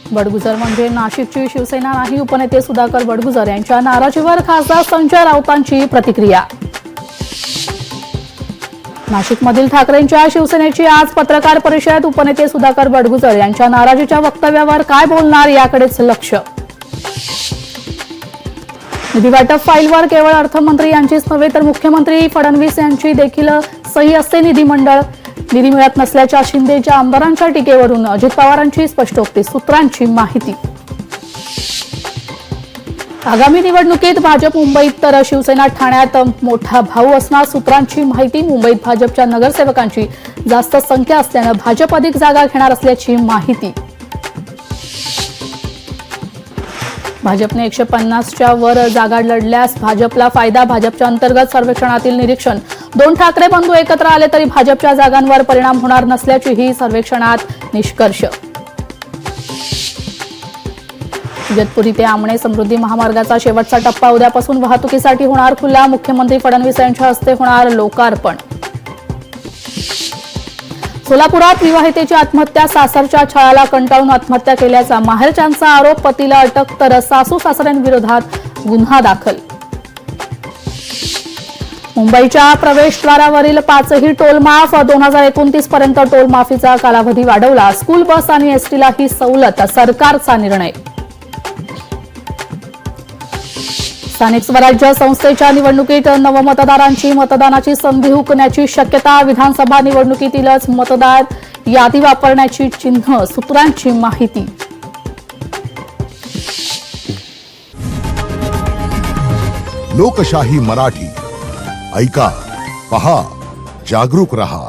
बडगुजर म्हणजे नाशिकची शिवसेना नाही, उपनेते सुधाकर बडगुजर यांच्या नाराजीवर खासदार संजय राऊतांची प्रतिक्रिया। नाशिकमधील ठाकरेंच्या शिवसेनेची आज पत्रकार परिषद, उपनेते सुधाकर बडगुजर यांच्या नाराजीच्या वक्तव्यावर काय बोलणार याकडेच लक्ष। निधी वाटप फाईलवर केवळ अर्थमंत्री यांचीच नव्हे तर मुख्यमंत्री फडणवीस यांची देखील सही असते। निधी मिळत नसल्याच्या शिंदेच्या आमदारांच्या टीकेवरून अजित पवारांची स्पष्टोक्ती, सूत्रांची माहिती। आगामी निवडणुकीत भाजप मुंबईत तर शिवसेना ठाण्यात मोठा भाऊ असणार, सूत्रांची माहिती। मुंबईत भाजपच्या नगरसेवकांची जास्त संख्या असल्याने भाजप अधिक जागा घेणार असल्याची माहिती। भाजपने 150च्या वर जागा लढल्यास भाजपला फायदा, भाजपच्या अंतर्गत सर्वेक्षणातील निरीक्षण। 2 ठाकरे बंधू एकत्र आले तरी भाजपच्या जागांवर परिणाम होणार नसल्याचीही सर्वेक्षणात निष्कर्ष। इगतपुरी ते आमणे समृद्धी महामार्गाचा शेवटचा टप्पा उद्यापासून वाहतुकीसाठी होणार खुला, मुख्यमंत्री फडणवीस यांच्या हस्ते होणार लोकार्पण। सोलापुरात विवाहितेची आत्महत्या, सासरच्या छळाला कंटाळून आत्महत्या केल्याचा माहेरच्यांचा आरोप, पतीला अटक तर सासू सासऱ्यांविरोधात गुन्हा दाखल। मुंबईच्या प्रवेशद्वारावरील 5ही टोल माफ, 2029 पर्यंत टोल माफीचा कालावधी वाढवला। स्कूल बस आणि एसटीला ही सवलत, सरकारचा निर्णय। स्थानिक स्वराज्य संस्थेच्या निवडणुकीत नवमतदारांची मतदानाची संधी हुकण्याची शक्यता, विधानसभा निवडणुकीतीलच मतदार यादी वापरण्याची चिन्ह, सूत्रांची माहिती। लोकशाही मराठी ऐका, पहा, जागरूक रहा।